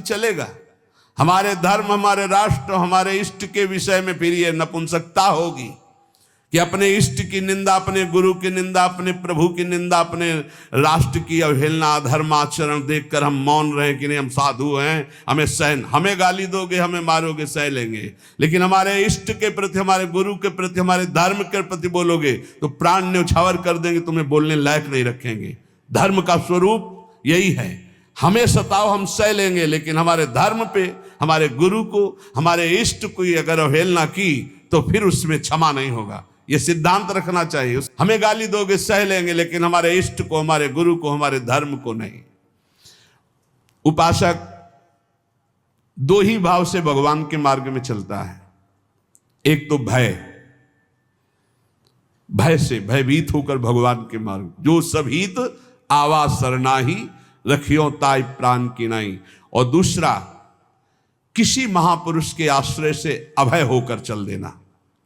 चलेगा। हमारे धर्म, हमारे राष्ट्र, हमारे इष्ट के विषय में फिर ये नपुंसकता होगी कि अपने इष्ट की निंदा, अपने गुरु की निंदा, अपने प्रभु की निंदा, अपने राष्ट्र की अवहेलना, अधर्माचरण देखकर हम मौन रहे कि नहीं हम साधु हैं, हमें सहन, हमें गाली दोगे, हमें मारोगे, सह लेंगे, लेकिन हमारे इष्ट के प्रति, हमारे गुरु के प्रति, हमारे धर्म के प्रति बोलोगे तो प्राण न्यौछावर कर देंगे, तुम्हें बोलने लायक नहीं रखेंगे। धर्म का स्वरूप यही है, हमें सताओ हम सह लेंगे, लेकिन हमारे धर्म पे, हमारे गुरु को, हमारे इष्ट को अगर अवहेलना की तो फिर उसमें क्षमा नहीं होगा। ये सिद्धांत रखना चाहिए। हमें गाली दोगे सह लेंगे, लेकिन हमारे इष्ट को, हमारे गुरु को, हमारे धर्म को नहीं। उपासक दो ही भाव से भगवान के मार्ग में चलता है। एक तो भय, भय से भयभीत होकर भगवान के मार्ग, जो सब हित आवा सरनाही रखियो ताई प्राण की नाई। और दूसरा किसी महापुरुष के आश्रय से अभय होकर चल देना,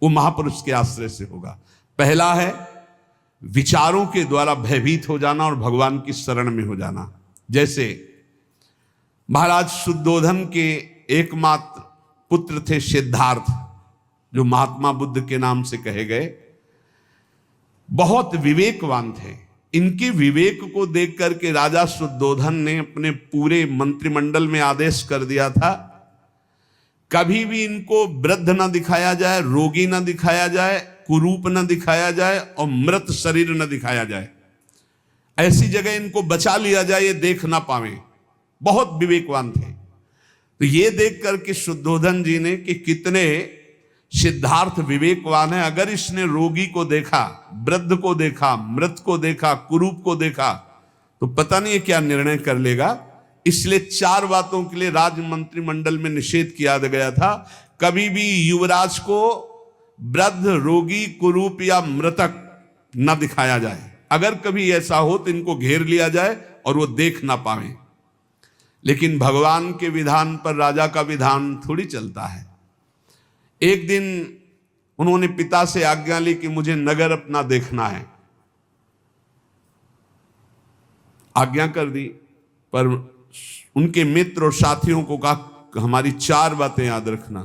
वो महापुरुष के आश्रय से होगा। पहला है विचारों के द्वारा भयभीत हो जाना और भगवान की शरण में हो जाना। जैसे महाराज शुद्धोधन के एकमात्र पुत्र थे सिद्धार्थ, जो महात्मा बुद्ध के नाम से कहे गए, बहुत विवेकवान थे। इनके विवेक को देख करके राजा शुद्धोधन ने अपने पूरे मंत्रिमंडल में आदेश कर दिया था, कभी भी इनको वृद्ध न दिखाया जाए, रोगी न दिखाया जाए, कुरूप न दिखाया जाए और मृत शरीर न दिखाया जाए। ऐसी जगह इनको बचा लिया जाए, ये देख ना पावे। बहुत विवेकवान थे। तो ये देख करके शुद्धोधन जी ने कि कितने सिद्धार्थ विवेकवान है, अगर इसने रोगी को देखा, वृद्ध को देखा, मृत को देखा, कुरूप को देखा, तो पता नहीं क्या निर्णय कर लेगा। इसलिए 4 बातों के लिए राज मंत्रिमंडल में निषेध किया गया था। कभी भी युवराज को वृद्ध, रोगी, कुरूप या मृतक न दिखाया जाए। अगर कभी ऐसा हो तो इनको घेर लिया जाए और वो देख ना पाए। लेकिन भगवान के विधान पर राजा का विधान थोड़ी चलता है। एक दिन उन्होंने पिता से आज्ञा ली कि मुझे नगर अपना देखना है। आज्ञा कर दी, पर उनके मित्र और साथियों को कहा हमारी 4 बातें याद रखना,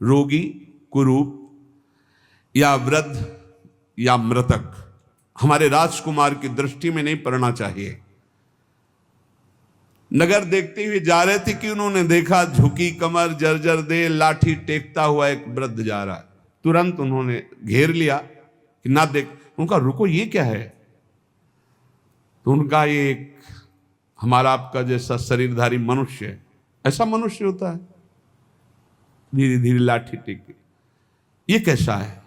रोगी, कुरूप या वृद्ध या मृतक हमारे राजकुमार की दृष्टि में नहीं पड़ना चाहिए। नगर देखते हुए जा रहे थे कि उन्होंने देखा झुकी कमर, जर्जर दे, लाठी टेकता हुआ एक वृद्ध जा रहा है। तुरंत उन्होंने घेर लिया कि ना देख। उनका रुको, ये क्या है? तो उनका ये एक हमारा आपका जैसा शरीरधारी मनुष्य है, ऐसा मनुष्य होता है, धीरे धीरे लाठी टेके। ये कैसा है?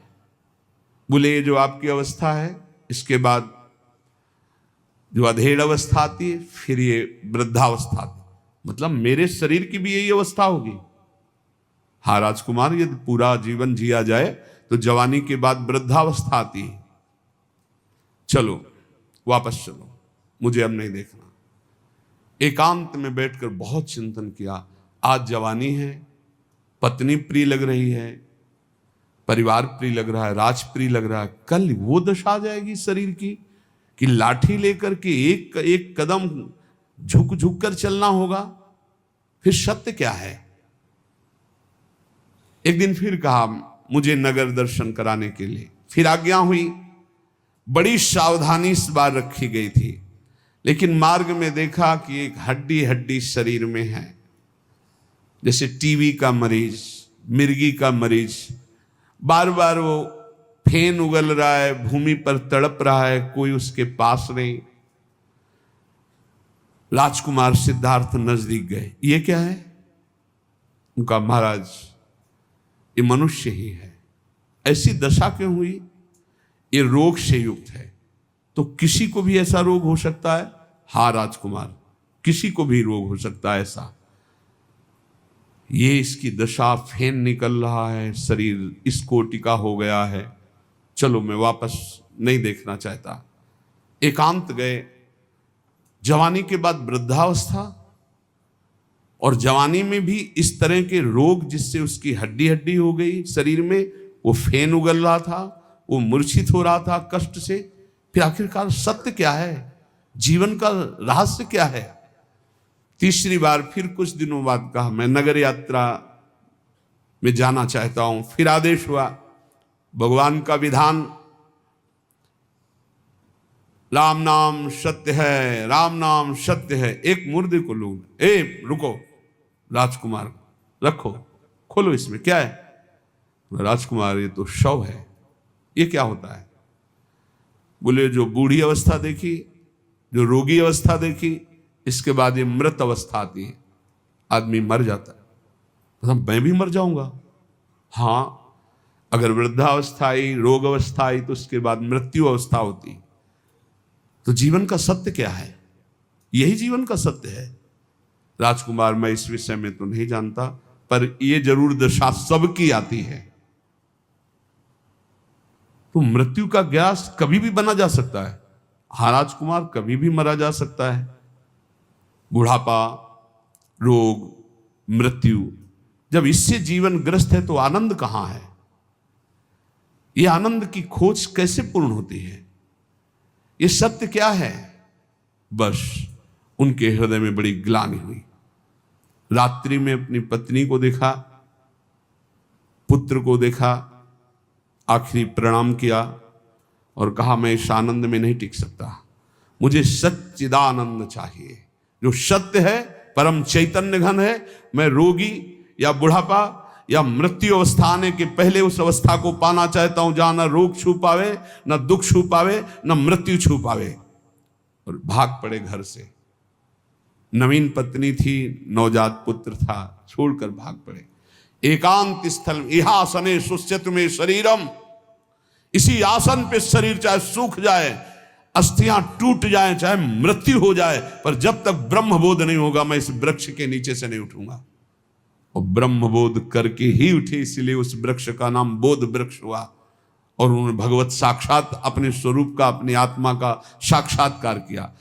बोले ये जो आपकी अवस्था है, इसके बाद जो अधेड़ अवस्था आती है, फिर ये वृद्धावस्था आती है। मतलब मेरे शरीर की भी यही अवस्था होगी? हाँ राजकुमार, यदि पूरा जीवन जिया जाए तो जवानी के बाद वृद्धावस्था आती है। चलो वापस चलो, मुझे अब नहीं देखना। एकांत में बैठकर बहुत चिंतन किया। आज जवानी है, पत्नी प्रिय लग रही है, परिवार प्रिय लग रहा है, राज प्रिय लग रहा है। कल वो दशा आ जाएगी शरीर की कि लाठी लेकर के एक एक कदम झुक झुक कर चलना होगा। फिर सत्य क्या है? एक दिन फिर कहा मुझे नगर दर्शन कराने के लिए। फिर आज्ञा हुई। बड़ी सावधानी इस बार रखी गई थी, लेकिन मार्ग में देखा कि एक हड्डी हड्डी शरीर में है, जैसे टीबी का मरीज, मिर्गी का मरीज, बार बार वो फेन उगल रहा है, भूमि पर तड़प रहा है, कोई उसके पास नहीं। राजकुमार सिद्धार्थ नजदीक गए। ये क्या है? उनका महाराज ये मनुष्य ही है। ऐसी दशा क्यों हुई? ये रोग से युक्त है। तो किसी को भी ऐसा रोग हो सकता है? हाँ राजकुमार, किसी को भी रोग हो सकता है ऐसा। ये इसकी दशा, फेन निकल रहा है, शरीर इस कोटि का हो गया है। चलो मैं वापस नहीं देखना चाहता। एकांत गए। जवानी के बाद वृद्धावस्था, और जवानी में भी इस तरह के रोग जिससे उसकी हड्डी हड्डी हो गई शरीर में, वो फेन उगल रहा था, वो मूर्छित हो रहा था कष्ट से। फिर आखिरकार सत्य क्या है? जीवन का रहस्य क्या है? तीसरी बार फिर कुछ दिनों बाद कहा मैं नगर यात्रा में जाना चाहता हूं। फिर आदेश हुआ, भगवान का विधान, राम नाम सत्य है, राम नाम सत्य है। एक मुर्दे को लोग, रुको, राजकुमार रखो, खोलो, इसमें क्या है? राजकुमार ये तो शव है। ये क्या होता है? बोले जो बूढ़ी अवस्था देखी, जो रोगी अवस्था देखी, इसके बाद ये मृत अवस्था आती है, आदमी मर जाता है। तो मैं भी मर जाऊंगा? हाँ, अगर वृद्धावस्था आई, रोग अवस्था आई, तो उसके बाद मृत्यु अवस्था होती। तो जीवन का सत्य क्या है? यही जीवन का सत्य है। राजकुमार मैं इस विषय में तो नहीं जानता, पर यह जरूर दशा सबकी आती है। तो मृत्यु का ग्यास कभी भी बना जा सकता है। हाँ राजकुमार, कभी भी मरा जा सकता है। बुढ़ापा, रोग, मृत्यु, जब इससे जीवन ग्रस्त है तो आनंद कहां है? यह आनंद की खोज कैसे पूर्ण होती है? यह सत्य क्या है? बस उनके हृदय में बड़ी ग्लानि हुई। रात्रि में अपनी पत्नी को देखा, पुत्र को देखा, आखिरी प्रणाम किया और कहा मैं इस आनंद में नहीं टिक सकता, मुझे सच्चिदानंद चाहिए, जो सत्य है, परम चैतन्य घन है। मैं रोगी या बुढ़ापा या मृत्यु अवस्था आने के पहले उस अवस्था को पाना चाहता हूं जहां न रोग छू पावे, न दुख छू पावे, न मृत्यु छू पावे। और भाग पड़े घर से। नवीन पत्नी थी, नवजात पुत्र था, छोड़कर भाग पड़े। एकांत स्थल इहासने सुस्यत में शरीरम, इसी आसन पे शरीर चाहे सूख जाए, अस्थियां टूट जाए, चाहे मृत्यु हो जाए, पर जब तक ब्रह्मबोध नहीं होगा मैं इस वृक्ष के नीचे से नहीं उठूंगा। और ब्रह्मबोध करके ही उठे, इसलिए उस वृक्ष का नाम बोध वृक्ष हुआ। और उन्होंने भगवत साक्षात अपने स्वरूप का, अपनी आत्मा का साक्षात्कार किया।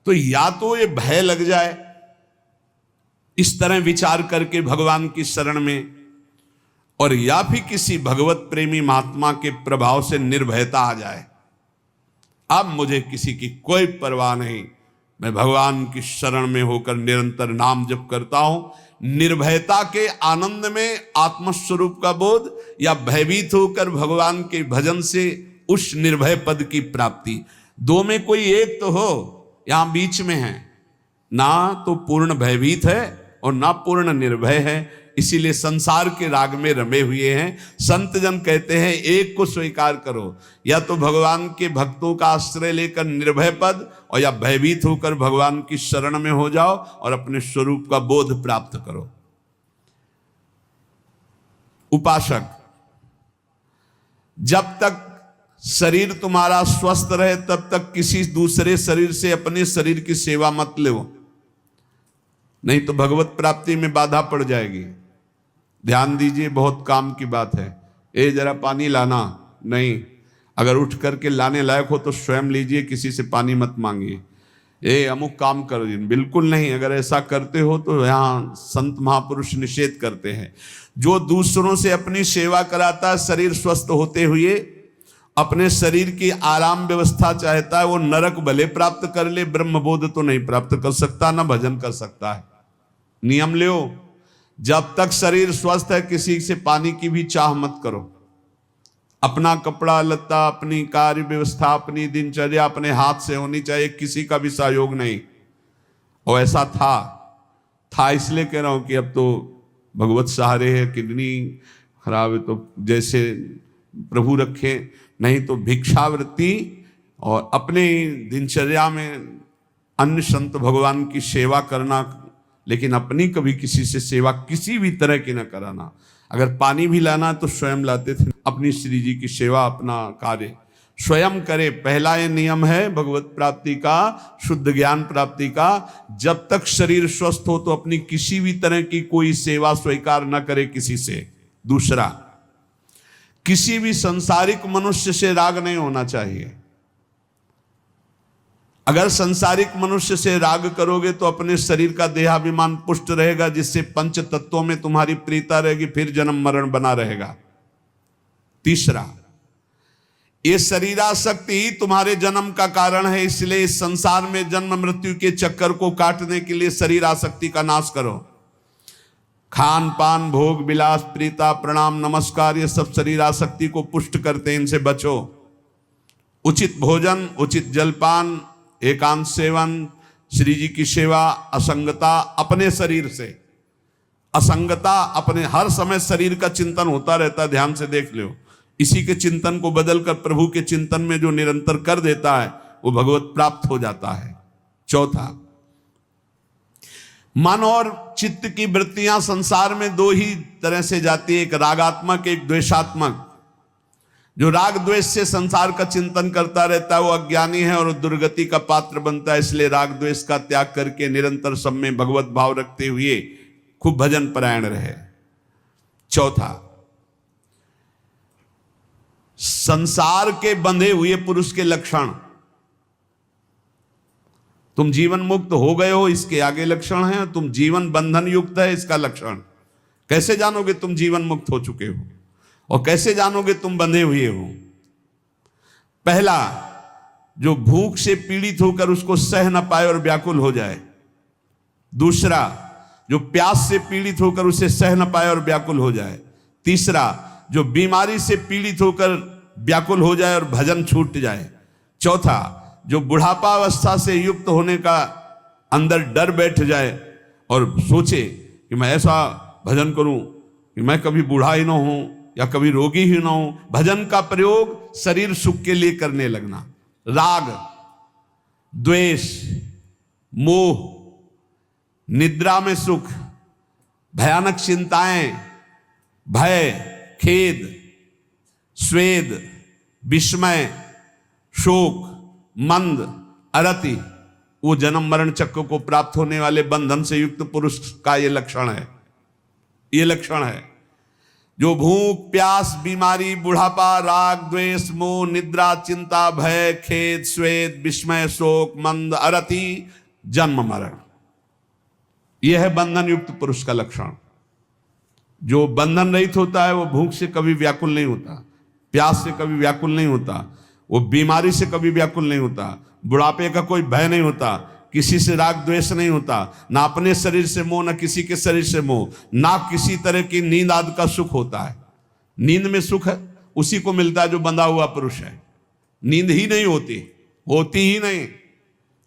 तो या तो ये भय लग जाए इस तरह विचार करके भगवान की शरण में, और या फिर किसी भगवत प्रेमी महात्मा के प्रभाव से निर्भयता आ जाए। अब मुझे किसी की कोई परवाह नहीं, मैं भगवान की शरण में होकर निरंतर नाम जप करता हूं। निर्भयता के आनंद में आत्मस्वरूप का बोध, या भयभीत होकर भगवान के भजन से उस निर्भय पद की प्राप्ति। दो में कोई एक तो हो, यहां बीच में है, ना तो पूर्ण भयभीत है और ना पूर्ण निर्भय है। इसीलिए संसार के राग में रमे हुए हैं। संत जन कहते हैं एक को स्वीकार करो, या तो भगवान के भक्तों का आश्रय लेकर निर्भय पद, और या भयभीत होकर भगवान की शरण में हो जाओ और अपने स्वरूप का बोध प्राप्त करो। उपासक, जब तक शरीर तुम्हारा स्वस्थ रहे तब तक किसी दूसरे शरीर से अपने शरीर की सेवा मत लो, नहीं तो भगवत प्राप्ति में बाधा पड़ जाएगी। ध्यान दीजिए, बहुत काम की बात है। जरा पानी लाना, नहीं, अगर उठ करके लाने लायक हो तो स्वयं लीजिए, किसी से पानी मत मांगिए। अमुक काम कर, बिल्कुल नहीं। अगर ऐसा करते हो तो यहाँ संत महापुरुष निषेध करते हैं। जो दूसरों से अपनी सेवा कराता है, शरीर स्वस्थ होते हुए अपने शरीर की आराम व्यवस्था चाहता है, वो नरक भले प्राप्त कर ले, ब्रह्मबोध तो नहीं प्राप्त कर सकता, ना भजन कर सकता है। नियम लो, जब तक शरीर स्वस्थ है किसी से पानी की भी चाह मत करो। अपना कपड़ा लत्ता, अपनी कार्य व्यवस्था, अपनी दिनचर्या अपने हाथ से होनी चाहिए, किसी का भी सहयोग नहीं। और ऐसा था इसलिए कह रहा हूं कि अब तो भगवत सहारे है, किडनी खराब है तो जैसे प्रभु रखे, नहीं तो भिक्षावृत्ति और अपने दिनचर्या में अन्य संत भगवान की सेवा करना, लेकिन अपनी कभी किसी से सेवा किसी भी तरह की न कराना। अगर पानी भी लाना तो स्वयं लाते थे। अपनी श्री जी की सेवा, अपना कार्य स्वयं करे। पहला ये नियम है भगवत प्राप्ति का, शुद्ध ज्ञान प्राप्ति का। जब तक शरीर स्वस्थ हो तो अपनी किसी भी तरह की कोई सेवा स्वीकार न करे किसी से। दूसरा, किसी भी संसारिक मनुष्य से राग नहीं होना चाहिए। अगर संसारिक मनुष्य से राग करोगे तो अपने शरीर का देहाभिमान पुष्ट रहेगा, जिससे पंच तत्वों में तुम्हारी प्रीता रहेगी, फिर जन्म मरण बना रहेगा। तीसरा, ये शरीरासक्ति ही तुम्हारे जन्म का कारण है, इसलिए इस संसार में जन्म मृत्यु के चक्कर को काटने के लिए शरीरासक्ति का नाश करो। खान पान भोग विलास प्रीता प्रणाम नमस्कार ये सब शरीरासक्ति को पुष्ट करते हैं, इनसे बचो। उचित भोजन, उचित जलपान, एकांत सेवन, श्री जी की सेवा, असंगता अपने शरीर से, असंगता अपने, हर समय शरीर का चिंतन होता रहता, ध्यान से देख लो। इसी के चिंतन को बदलकर प्रभु के चिंतन में जो निरंतर कर देता है वो भगवत प्राप्त हो जाता है। चौथा, मन और चित्त की वृत्तियां संसार में दो ही तरह से जाती है, एक रागात्मक एक द्वेषात्मक। जो राग द्वेष से संसार का चिंतन करता रहता है वो अज्ञानी है और दुर्गति का पात्र बनता है। इसलिए राग द्वेष का त्याग करके निरंतर सब में भगवत भाव रखते हुए खूब भजन परायण रहे। चौथा, संसार के बंधे हुए पुरुष के लक्षण। तुम जीवन मुक्त हो गए हो इसके आगे लक्षण है, तुम जीवन बंधन युक्त है इसका लक्षण। कैसे जानोगे तुम जीवन मुक्त हो चुके हो और कैसे जानोगे तुम बंधे हुए हो? पहला, जो भूख से पीड़ित होकर उसको सह न पाए और व्याकुल हो जाए। दूसरा, जो प्यास से पीड़ित होकर उसे सह न पाए और व्याकुल हो जाए। तीसरा, जो बीमारी से पीड़ित होकर व्याकुल हो जाए और भजन छूट जाए। चौथा, जो बुढ़ापा अवस्था से युक्त होने का अंदर डर बैठ जाए और सोचे कि मैं ऐसा भजन करूं कि मैं कभी बूढ़ा ही ना हूं या कभी रोगी ही ना हूं। भजन का प्रयोग शरीर सुख के लिए करने लगना। राग, द्वेष, मोह, निद्रा में सुख, भयानक चिंताएं, भय, खेद, स्वेद, विस्मय, शोक, मंद, अरति, वो जन्म मरण चक्र को प्राप्त होने वाले बंधन से युक्त पुरुष का ये लक्षण है। ये लक्षण है जो भूख प्यास बीमारी बुढ़ापा राग द्वेष मोह निद्रा चिंता भय खेद स्वेद विस्मय शोक मंद अरति जन्म मरण, यह है बंधन युक्त पुरुष का लक्षण। जो बंधन रहित होता है वो भूख से कभी व्याकुल नहीं होता, प्यास से कभी व्याकुल नहीं होता, वो बीमारी से कभी व्याकुल नहीं होता, बुढ़ापे का कोई भय नहीं होता, किसी से राग द्वेष नहीं होता, ना अपने शरीर से मोह, ना किसी के शरीर से मोह, ना किसी तरह की नींद आदि का सुख होता है। नींद में सुख है उसी को मिलता है जो बंधा हुआ पुरुष है। नींद ही नहीं होती, होती ही नहीं,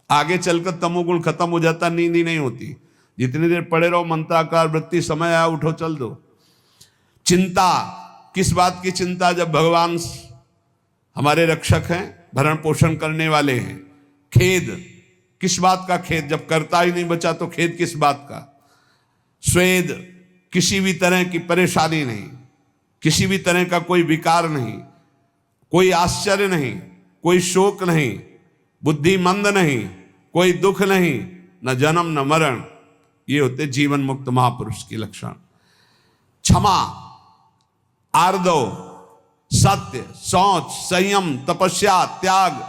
आगे चलकर तमोगुण खत्म हो जाता, नींद ही नहीं होती। जितनी देर पड़े रहो मंत्राकार वृत्ति, समय आया उठो चल दो। चिंता, किस बात की चिंता? जब भगवान हमारे रक्षक हैं, भरण पोषण करने वाले हैं। खेद, किस बात का खेद? जब करता ही नहीं बचा तो खेद किस बात का? स्वेद, किसी भी तरह की परेशानी नहीं, किसी भी तरह का कोई विकार नहीं, कोई आश्चर्य नहीं, कोई शोक नहीं, बुद्धि मंद नहीं, कोई दुख नहीं, न जन्म न मरण। ये होते जीवन मुक्त महापुरुष के लक्षण। क्षमा, आर्दव, सत्य, शौच, संयम, तपस्या, त्याग,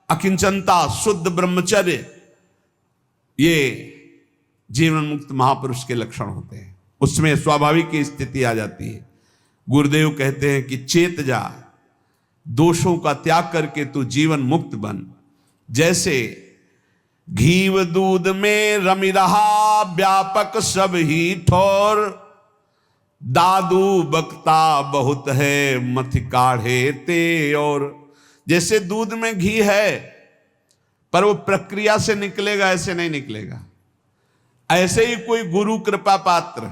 अकिंचनता, शुद्ध ब्रह्मचर्य, ये जीवन मुक्त महापुरुष के लक्षण होते हैं। उसमें स्वाभाविक की स्थिति आ जाती है। गुरुदेव कहते हैं कि चेत जा, दोषों का त्याग करके तू जीवन मुक्त बन। जैसे घीव दूध में रमी रहा व्यापक सब ही ठोर, दादू बकता बहुत है मथ काढ़े ते और। जैसे दूध में घी है पर वो प्रक्रिया से निकलेगा, ऐसे नहीं निकलेगा। ऐसे ही कोई गुरु कृपा पात्र,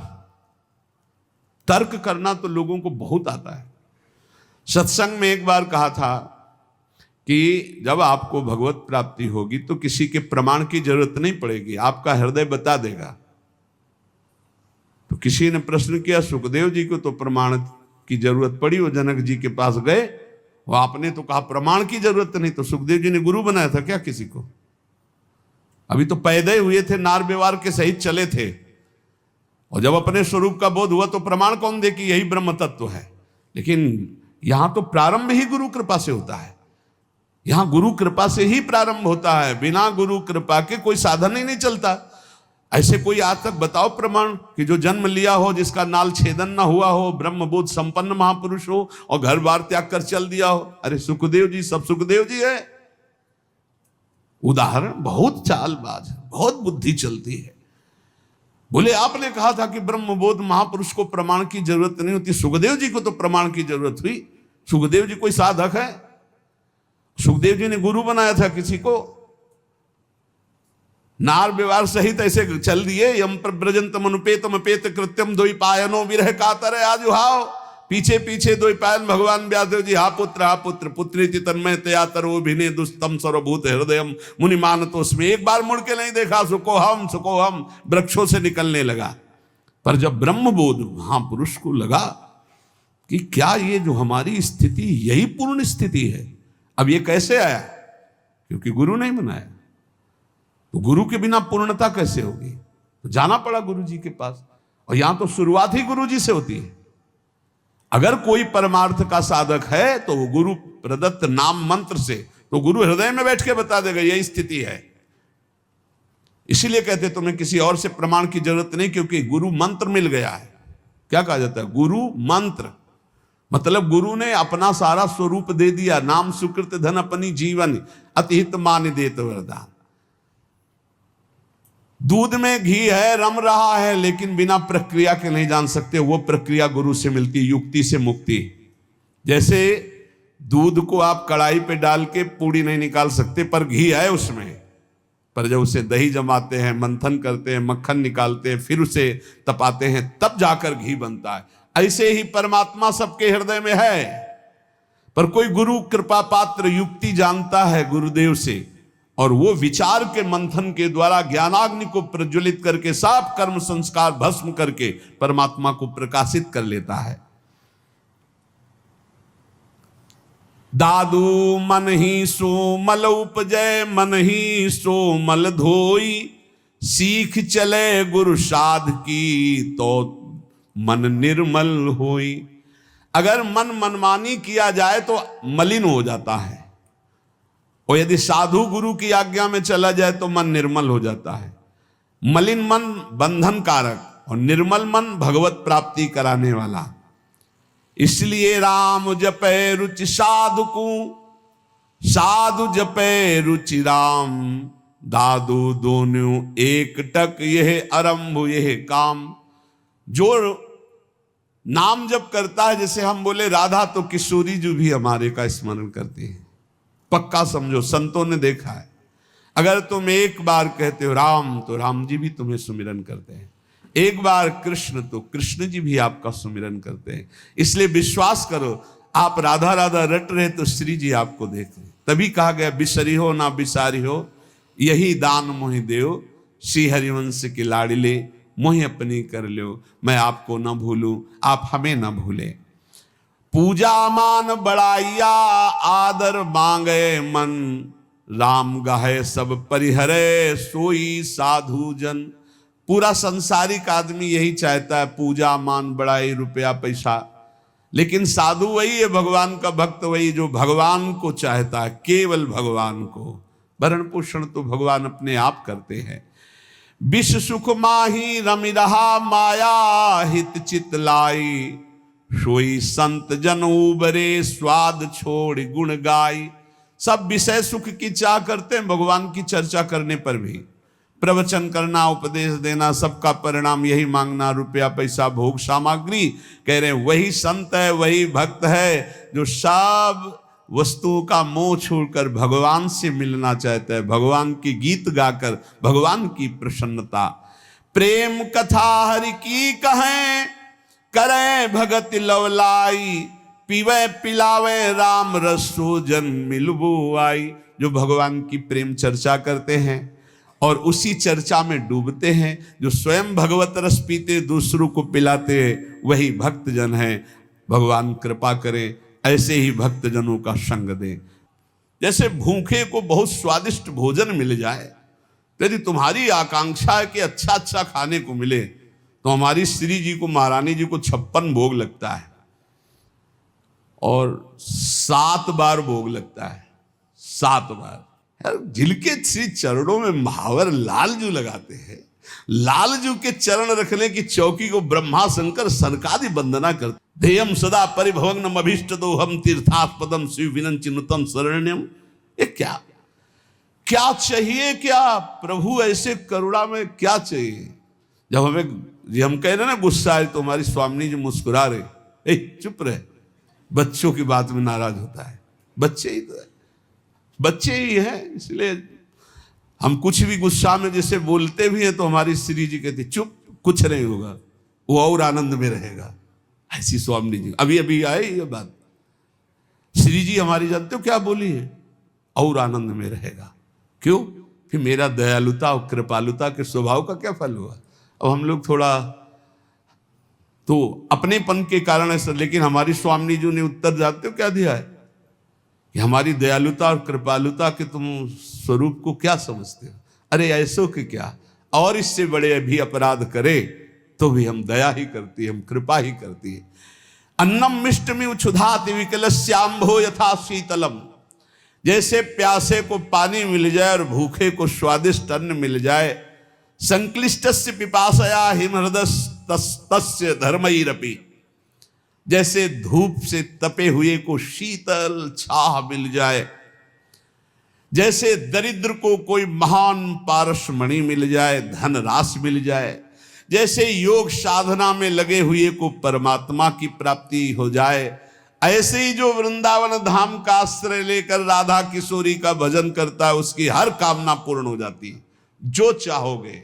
तर्क करना तो लोगों को बहुत आता है। सत्संग में एक बार कहा था कि जब आपको भगवत प्राप्ति होगी तो किसी के प्रमाण की जरूरत नहीं पड़ेगी, आपका हृदय बता देगा। तो किसी ने प्रश्न किया, सुखदेव जी को तो प्रमाण की जरूरत पड़ी, वो जनक जी के पास गए, वो आपने तो कहा प्रमाण की जरूरत नहीं, तो सुखदेव जी ने गुरु बनाया था क्या किसी को? अभी तो पैदा हुए थे, नार व्यवहार के सहित चले थे, और जब अपने स्वरूप का बोध हुआ तो प्रमाण कौन दे कि यही ब्रह्म तत्व है? लेकिन यहां तो प्रारंभ ही गुरु कृपा से होता है। यहां गुरु कृपा से ही प्रारंभ होता है, बिना गुरु कृपा के कोई साधन ही नहीं चलता। ऐसे कोई आज तक बताओ प्रमाण कि जो जन्म लिया हो, जिसका नाल छेदन ना हुआ हो, ब्रह्मबोध संपन्न महापुरुष हो और घर बार त्याग कर चल दिया हो। अरे सुखदेव जी, सब सुखदेव जी है उदाहरण। बहुत चालबाज, बहुत बुद्धि चलती है। बोले आपने कहा था कि ब्रह्मबोध महापुरुष को प्रमाण की जरूरत नहीं होती, सुखदेव जी को तो प्रमाण की जरूरत हुई। सुखदेव जी कोई साधक है? सुखदेव जी ने गुरु बनाया था किसी को? नार व्यवहार सहित ऐसे चल दिए। यम प्रव्रजंतम अनुपेतम अपेत कृत्यम द्वैपायनो विरह कातर आजुहाव। पीछे पीछे द्वैपायन भगवान व्यासदेव जी, हा पुत्र पुत्री तन्मय तयातरो भिने दुस्तम सर्वभूत हृदयम मुनिमान तो उसमें एक बार मुड़ के नहीं देखा। सुको हम वृक्षों से निकलने लगा। पर जब ब्रह्मबोध महापुरुष को लगा कि क्या ये जो हमारी स्थिति यही पूर्ण स्थिति है। अब ये कैसे आया? क्योंकि गुरु नहीं बनाया। तो गुरु के बिना पूर्णता कैसे होगी? तो जाना पड़ा गुरु जी के पास। और यहां तो शुरुआत ही गुरु जी से होती है। अगर कोई परमार्थ का साधक है तो वो गुरु प्रदत्त नाम मंत्र से, तो गुरु हृदय में बैठ के बता देगा यही स्थिति है। इसीलिए कहते तुम्हें किसी और से प्रमाण की जरूरत नहीं, क्योंकि गुरु मंत्र मिल गया है। क्या कहा जाता है? गुरु मंत्र। मतलब गुरु ने अपना सारा स्वरूप दे दिया। नाम सुकृत धन अपनी जीवन अतिहित मान देत वरदान। दूध में घी है, रम रहा है, लेकिन बिना प्रक्रिया के नहीं जान सकते। वो प्रक्रिया गुरु से मिलती, युक्ति से मुक्ति। जैसे दूध को आप कढ़ाई पे डाल के पूड़ी नहीं निकाल सकते, पर घी है उसमें। पर जब उसे दही जमाते हैं, मंथन करते हैं, मक्खन निकालते हैं, फिर उसे तपाते हैं, तब जाकर घी बनता है। ऐसे ही परमात्मा सबके हृदय में है, पर कोई गुरु कृपा पात्र युक्ति जानता है गुरुदेव से, और वो विचार के मंथन के द्वारा ज्ञानाग्नि को प्रज्वलित करके साफ कर्म संस्कार भस्म करके परमात्मा को प्रकाशित कर लेता है। दादू मन ही सो मल उपजय, मन ही सो मल धोई। सीख चले गुरु साध की, तो मन निर्मल होई। अगर मन मनमानी किया जाए तो मलिन हो जाता है, और यदि साधु गुरु की आज्ञा में चला जाए तो मन निर्मल हो जाता है। मलिन मन बंधन कारक और निर्मल मन भगवत प्राप्ति कराने वाला। इसलिए राम जपे रुचि साधु को, साधु जपे रुचि राम। दादू दोनों एक टक यह आरंभ यह काम। जो नाम जप करता है, जैसे हम बोले राधा, तो किशोरी जी भी हमारे का स्मरण करती है। पक्का समझो, संतों ने देखा है। अगर तुम एक बार कहते हो राम, तो राम जी भी तुम्हें सुमिरन करते हैं। एक बार कृष्ण, तो कृष्ण जी भी आपका सुमिरन करते हैं। इसलिए विश्वास करो, आप राधा राधा रट रहे तो श्री जी आपको देख रहे। तभी कहा गया बिसरी हो ना बिसारी हो, यही दान मोहि देव। श्री हरिवंश की लाड़िले, मोहि अपनी कर लो। मैं आपको ना भूलूं, आप हमें ना भूले। पूजा मान बढ़ाइया, आदर मांगे मन। राम गाहे सब परिहरे, सोई साधु जन। पूरा संसारिक आदमी यही चाहता है, पूजा मान बढ़ाई, रुपया पैसा। लेकिन साधु वही है, भगवान का भक्त वही, जो भगवान को चाहता है, केवल भगवान को। भरण पोषण तो भगवान अपने आप करते हैं। विष सुख माही रमि रहा, माया हित चित लाई। सोई संत जन उबरे, स्वाद छोड़ गुण गाई। सब विषय सुख की चाह करते हैं, भगवान की चर्चा करने पर भी। प्रवचन करना, उपदेश देना, सबका परिणाम यही मांगना, रुपया पैसा भोग सामग्री। कह रहे हैं वही संत है, वही भक्त है, जो सब वस्तुओं का मोह छोड़कर भगवान से मिलना चाहता है। भगवान की गीत गाकर भगवान की प्रसन्नता। प्रेम कथा हरि की कहें, करे भगत लवलाई। पीवे पिलावे राम रसो, जन मिलबो आई। जो भगवान की प्रेम चर्चा करते हैं और उसी चर्चा में डूबते हैं, जो स्वयं भगवत रस पीते दूसरों को पिलाते हैं, वही भक्त जन है। भगवान कृपा करें, ऐसे ही भक्त जनों का संग दें। जैसे भूखे को बहुत स्वादिष्ट भोजन मिल जाए, यदि तुम्हारी आकांक्षा है कि अच्छा अच्छा खाने को मिले, तो हमारी श्री जी को, महारानी जी को 56 भोग लगता है और 7 बार भोग लगता है। 7 बार। यार जिनके श्री चरणों में महावर लाल जो लगाते हैं, लालजू के चरण रखने की चौकी को ब्रह्मा शंकर सनकादि वंदना करते। ध्येयम सदा परिभवग्नम अभीष्ट दोहम तीर्थास्पदम शिव विनंचिनुतम शरण्यम। ये क्या क्या चाहिए, क्या प्रभु ऐसे करुणा में क्या चाहिए। जब हम कह रहे ना गुस्सा है तो हमारी स्वामी जी मुस्कुरा रहे, ए चुप रहे, बच्चों की बात में नाराज होता है। बच्चे ही तो है, बच्चे ही है, इसलिए हम कुछ भी गुस्सा में जैसे बोलते भी हैं तो हमारी श्री जी कहती चुप, कुछ नहीं होगा, वो और आनंद में रहेगा। ऐसी स्वामी जी अभी अभी आए ये बात, श्री जी हमारी जानते हो क्या बोली है, और आनंद में रहेगा। क्यों कि मेरा दयालुता और कृपालुता के स्वभाव का क्या फल हुआ। अब हम लोग थोड़ा तो अपनेपन के कारण ऐसा, लेकिन हमारी स्वामी जी ने उत्तर जानते हो क्या दिया है कि हमारी दयालुता और कृपालुता के तुम स्वरूप को क्या समझते हो। अरे ऐसो के क्या, और इससे बड़े भी अपराध करे तो भी हम दया ही करती है, हम कृपा ही करती है। अन्नम मिष्टमिव क्षुधाति विकलस्याम्भो यथा शीतलम। जैसे प्यासे को पानी मिल जाए और भूखे को स्वादिष्ट अन्न मिल जाए। संक्लिष्टस्य पिपासया हिमहृदस्य धर्मैरपि। जैसे धूप से तपे हुए को शीतल छाह मिल जाए, जैसे दरिद्र को कोई महान पारसमणि मिल जाए, धन राश मिल जाए, जैसे योग साधना में लगे हुए को परमात्मा की प्राप्ति हो जाए, ऐसे ही जो वृंदावन धाम का आश्रय लेकर राधा किशोरी का भजन करता है उसकी हर कामना पूर्ण हो जाती है। जो चाहोगे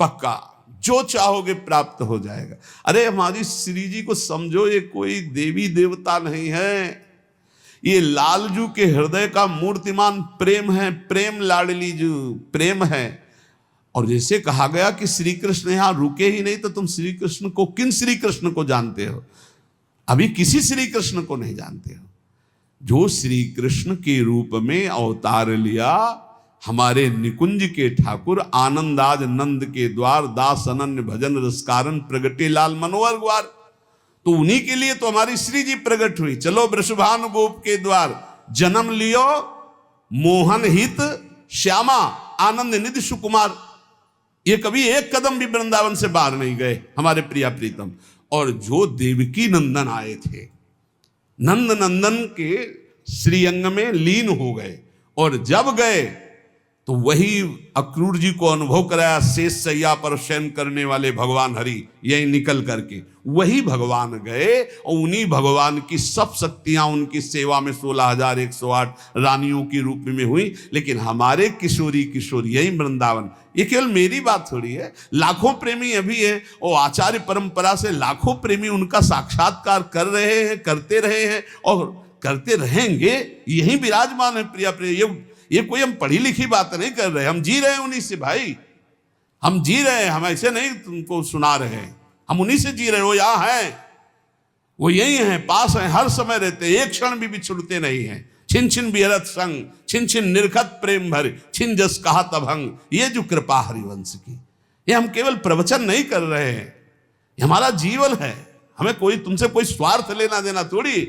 पक्का, जो चाहोगे प्राप्त हो जाएगा। अरे हमारी श्री जी को समझो, ये कोई देवी देवता नहीं है, ये लालजू के हृदय का मूर्तिमान प्रेम है, प्रेम लाडली जू प्रेम है। और जैसे कहा गया कि श्री कृष्ण यहां रुके ही नहीं, तो तुम श्री कृष्ण को, किन श्री कृष्ण को जानते हो? अभी किसी श्री कृष्ण को नहीं जानते हो। जो श्री कृष्ण के रूप में अवतार लिया, हमारे निकुंज के ठाकुर आनंदाज नंद के द्वार, दास अनन्य भजन रसकारण प्रगटे लाल मनोहर ग्वार, तो उन्हीं के लिए तो हमारी श्री जी प्रकट हुई। चलो वृषभानु गोप के द्वार जन्म लियो, मोहन हित श्यामा आनंद निधि सुकुमार। ये कभी एक कदम भी वृंदावन से बाहर नहीं गए हमारे प्रिया प्रीतम। और जो देवकी नंदन आए थे, नंद नंदन के श्रीअंग में लीन हो गए, और जब गए तो वही अक्रूर जी को अनुभव कराया, शेष सैया पर शयन करने वाले भगवान हरि, यही निकल करके वही भगवान गए। और उन्हीं भगवान की सब शक्तियां उनकी सेवा में 16,108 रानियों की रूप में हुई। लेकिन हमारे किशोरी किशोर यही वृंदावन, ये केवल मेरी बात थोड़ी है, लाखों प्रेमी अभी है, और आचार्य परंपरा से लाखों प्रेमी उनका साक्षात्कार कर रहे हैं, करते रहे हैं और करते रहेंगे। यही विराजमान है प्रिया प्रिय। ये कोई हम पढ़ी लिखी बात नहीं कर रहे, हम जी रहे हैं उन्हीं से भाई, हम जी रहे हैं, हम ऐसे नहीं तुमको सुना रहे हैं, हम उन्हीं से जी रहे हैं। वो यहाँ हैं, वो यही हैं, पास हैं, हर समय रहते, एक क्षण भी बिछुड़ते नहीं हैं। छिन छिन बिहरत संग, छिन छिन निरखत प्रेम भर, छिन जस कहा तभंग। ये जो कृपा हरिवंश की, ये हम केवल प्रवचन नहीं कर रहे हैं, ये हमारा जीवन है। हमें कोई तुमसे कोई स्वार्थ लेना देना थोड़ी,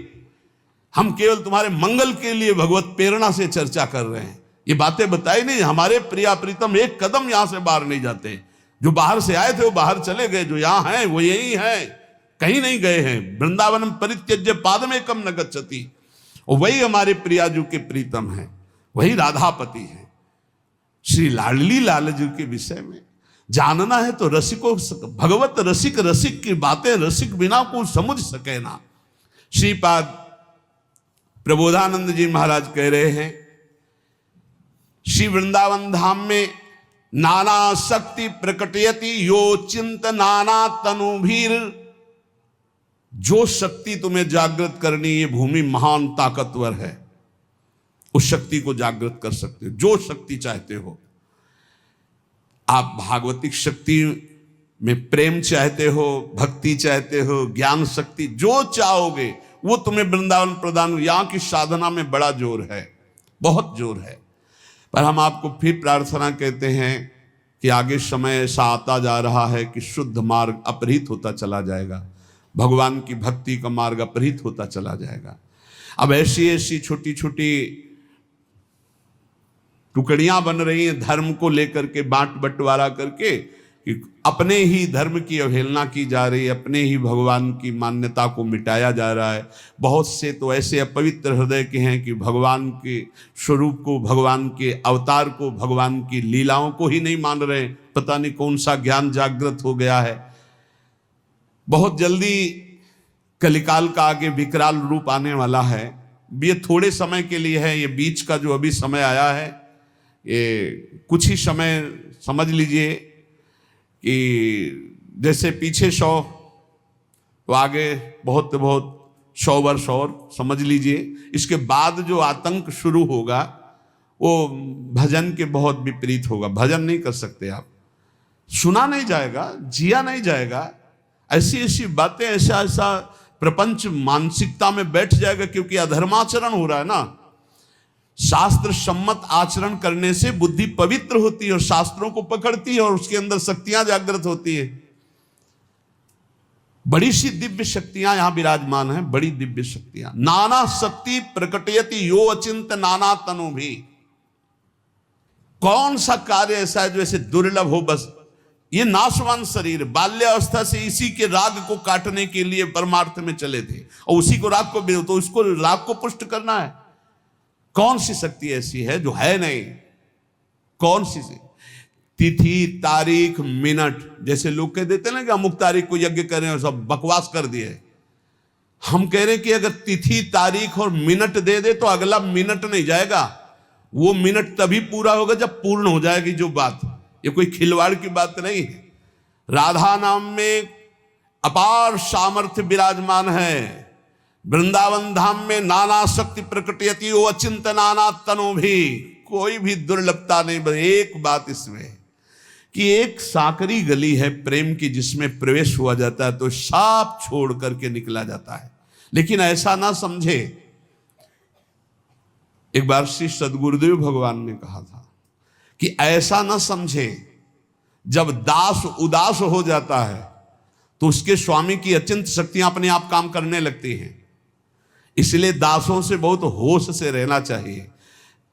हम केवल तुम्हारे मंगल के लिए भगवत प्रेरणा से चर्चा कर रहे हैं। ये बातें बताई नहीं, हमारे प्रिया प्रीतम एक कदम यहां से बाहर नहीं जाते। जो बाहर से आए थे वो बाहर चले गए, जो यहां हैं वो यही हैं, कहीं नहीं गए हैं। वृंदावनम परित्यज्य पादमेकम न गच्छति। और वही हमारे प्रियाजू के प्रीतम है, वही राधापति है। श्री लाडली लालजू के विषय में जानना है तो रसिको, भगवत रसिक रसिक की बातें रसिक बिना को समझ सके ना। श्रीपाद प्रबोधानंद जी महाराज कह रहे हैं, श्री वृंदावन धाम में नाना शक्ति प्रकटयति यो चिंत नाना तनुभीर। जो शक्ति तुम्हें जागृत करनी, ये भूमि महान ताकतवर है, उस शक्ति को जागृत कर सकते हो, जो शक्ति चाहते हो आप। भागवतिक शक्ति में प्रेम चाहते हो, भक्ति चाहते हो, ज्ञान शक्ति, जो चाहोगे वो तुम्हें वृंदावन प्रदान। यहां की साधना में बड़ा जोर है, बहुत जोर है। पर हम आपको फिर प्रार्थना कहते हैं कि आगे समय ऐसा आता जा रहा है कि शुद्ध मार्ग अपहृत होता चला जाएगा, भगवान की भक्ति का मार्ग अपहृत होता चला जाएगा। अब ऐसी ऐसी छोटी छोटी टुकड़ियां बन रही हैं धर्म को लेकर के, बांट बंटवारा करके, कि अपने ही धर्म की अवहेलना की जा रही है, अपने ही भगवान की मान्यता को मिटाया जा रहा है। बहुत से तो ऐसे अपवित्र हृदय के हैं कि भगवान के स्वरूप को, भगवान के अवतार को, भगवान की लीलाओं को ही नहीं मान रहे। पता नहीं कौन सा ज्ञान जागृत हो गया है। बहुत जल्दी कलिकाल का आगे विकराल रूप आने वाला है। ये थोड़े समय के लिए है, ये बीच का जो अभी समय आया है, ये कुछ ही समय समझ लीजिए कि जैसे पीछे 100 तो आगे बहुत बहुत 100 वर्ष और समझ लीजिए। इसके बाद जो आतंक शुरू होगा वो भजन के बहुत विपरीत होगा। भजन नहीं कर सकते आप, सुना नहीं जाएगा, जिया नहीं जाएगा, ऐसी ऐसी बातें, ऐसा ऐसा प्रपंच मानसिकता में बैठ जाएगा, क्योंकि अधर्माचरण हो रहा है ना। शास्त्र सम्मत आचरण करने से बुद्धि पवित्र होती है और शास्त्रों को पकड़ती है और उसके अंदर शक्तियां जागृत होती है। बड़ी सी दिव्य शक्तियां यहां विराजमान हैं, बड़ी दिव्य शक्तियां। नाना शक्ति प्रकटयति यो अचिंत नाना तनु भी। कौन सा कार्य ऐसा है जो ऐसे दुर्लभ हो? बस ये नाशवान शरीर बाल्यावस्था से इसी के राग को काटने के लिए परमार्थ में चले थे और उसी को राग को, तो उसको राग को पुष्ट करना है। कौन सी शक्ति ऐसी है जो है नहीं? कौन सी तिथि तारीख मिनट, जैसे लोग कह देते ना कि अमुक तारीख को यज्ञ करें और सब बकवास कर दिए। हम कह रहे हैं कि अगर तिथि तारीख और मिनट दे दे तो अगला मिनट नहीं जाएगा, वो मिनट तभी पूरा होगा जब पूर्ण हो जाएगी जो बात। ये कोई खिलवाड़ की बात नहीं है। राधा नाम में अपार सामर्थ्य विराजमान है। वृंदावन धाम में नाना शक्ति प्रकटयति ओ अचिंत नाना तनु भी। कोई भी दुर्लभता नहीं। एक बात इसमें है कि एक साकरी गली है प्रेम की, जिसमें प्रवेश हुआ जाता है तो साफ छोड़ करके निकला जाता है। लेकिन ऐसा ना समझे। एक बार श्री सदगुरुदेव भगवान ने कहा था कि ऐसा ना समझे जब दास उदास हो जाता है तो उसके स्वामी की अचिंत शक्तियां अपने आप काम करने लगती हैं। इसलिए दासों से बहुत होश से रहना चाहिए।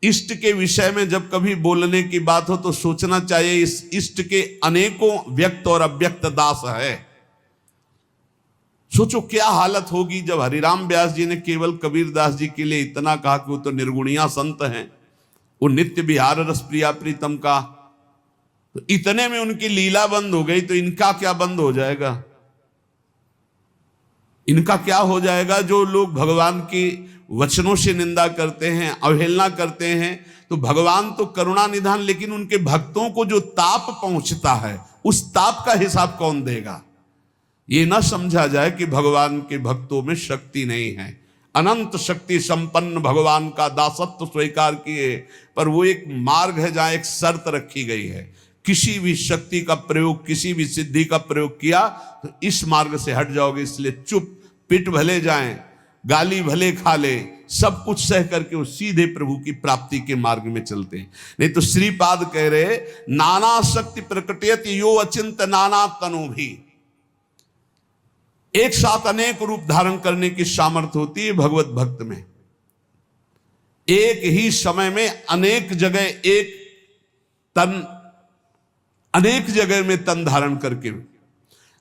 इष्ट के विषय में जब कभी बोलने की बात हो तो सोचना चाहिए इस इष्ट के अनेकों व्यक्त और अव्यक्त दास है। सोचो क्या हालत होगी जब हरिराम व्यास जी ने केवल कबीरदास जी के लिए इतना कहा कि वो तो निर्गुणिया संत हैं, वो नित्य विहार रस प्रिया प्रीतम का, तो इतने में उनकी लीला बंद हो गई तो इनका क्या बंद हो जाएगा? इनका क्या हो जाएगा? जो लोग भगवान की वचनों से निंदा करते हैं, अवहेलना करते हैं, तो भगवान तो करुणा निधान, लेकिन उनके भक्तों को जो ताप पहुंचता है उस ताप का हिसाब कौन देगा? ये ना समझा जाए कि भगवान के भक्तों में शक्ति नहीं है। अनंत शक्ति संपन्न भगवान का दासत्व स्वीकार किए, पर वो एक मार्ग है जहां एक शर्त रखी गई है। किसी भी शक्ति का प्रयोग, किसी भी सिद्धि का प्रयोग किया तो इस मार्ग से हट जाओगे। इसलिए चुप, पिट भले जाएं, गाली भले खा ले, सब कुछ सह करके वो सीधे प्रभु की प्राप्ति के मार्ग में चलते हैं। नहीं तो श्रीपाद कह रहे नाना शक्ति प्रकटयति यो अचिंत नाना तनु भी। एक साथ अनेक रूप धारण करने की सामर्थ्य होती है भगवत भक्त में। एक ही समय में अनेक जगह एक तन, अनेक जगह में तन धारण करके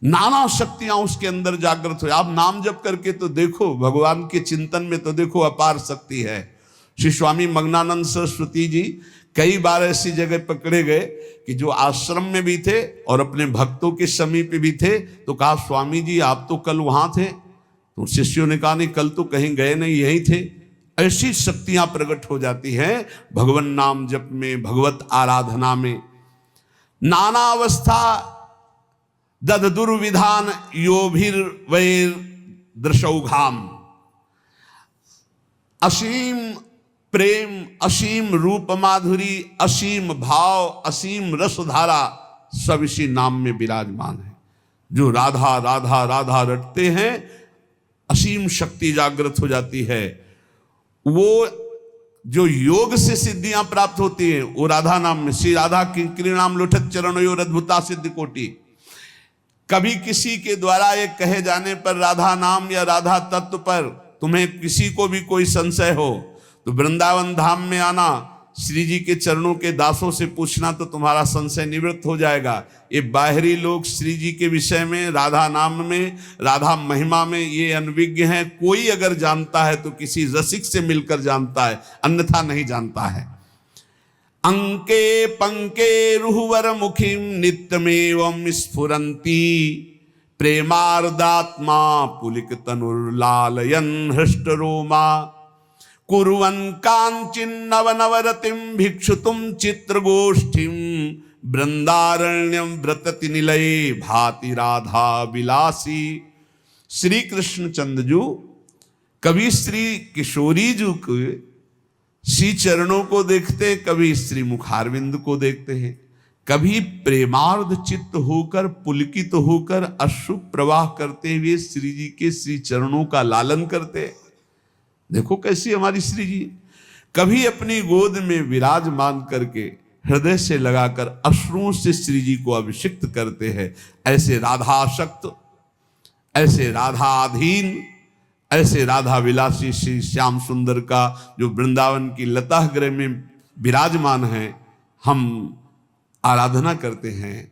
नाना शक्तियां उसके अंदर जागृत हो। आप नाम जप करके तो देखो, भगवान के चिंतन में तो देखो अपार शक्ति है। श्री स्वामी मग्नानंद सरस्वती जी कई बार ऐसी जगह पकड़े गए कि जो आश्रम में भी थे और अपने भक्तों के समीप भी थे, तो कहा स्वामी जी आप तो कल वहां थे। तो शिष्यों ने कहा नहीं, कल तो कहीं गए नहीं, यहीं थे। ऐसी शक्तियां प्रकट हो जाती हैं भगवान नाम जप में, भगवत आराधना में। नाना अवस्था दद दुर्विधान योभिर वैर दृशौघाम। असीम प्रेम, असीम रूप माधुरी, असीम भाव, असीम रसधारा सब इसी नाम में विराजमान है। जो राधा राधा राधा रटते हैं असीम शक्ति जागृत हो जाती है। वो जो योग से सिद्धियां प्राप्त होती हैं वो राधा नाम में। श्री राधा किंकरी नाम लोठत चरणों अद्भुता सिद्धि कोटि। कभी किसी के द्वारा एक कहे जाने पर राधा नाम या राधा तत्व पर तुम्हें किसी को भी कोई संशय हो तो वृंदावन धाम में आना, श्री जी के चरणों के दासों से पूछना तो तुम्हारा संशय निवृत्त हो जाएगा। ये बाहरी लोग श्री जी के विषय में, राधा नाम में, राधा महिमा में ये अनविज्ञ हैं। कोई अगर जानता है तो किसी रसिक से मिलकर जानता है, अन्यथा नहीं जानता है। अंके पंके रुहवर मुखिम नित्यमेवं स्फुरंती प्रेमार्दात्मा पुलिक तनुर्लालयन हृष्ट रोमा कुर्वन् कांचिन्नव नवरतिम भिक्षुतुम चित्रगोष्ठीम वृंदारण्यम व्रतति निलये भाति राधा विलासी। श्री कृष्ण चंद्र कभी श्री किशोरी जी के श्री चरणों को देखते हैं, कभी श्री मुखारविंद को देखते हैं, कभी प्रेमार्ध चित्त होकर पुलकित होकर अश्रु प्रवाह करते हुए श्री जी के श्री चरणों का लालन करते हैं। देखो कैसी हमारी श्री जी, कभी अपनी गोद में विराजमान करके हृदय से लगाकर अश्रुओं से श्री जी को अभिषिक्त करते हैं। ऐसे राधाशक्त, ऐसे राधाधीन, ऐसे राधा विलासी श्री श्याम सुंदर का जो वृंदावन की लता गृह में विराजमान है, हम आराधना करते हैं।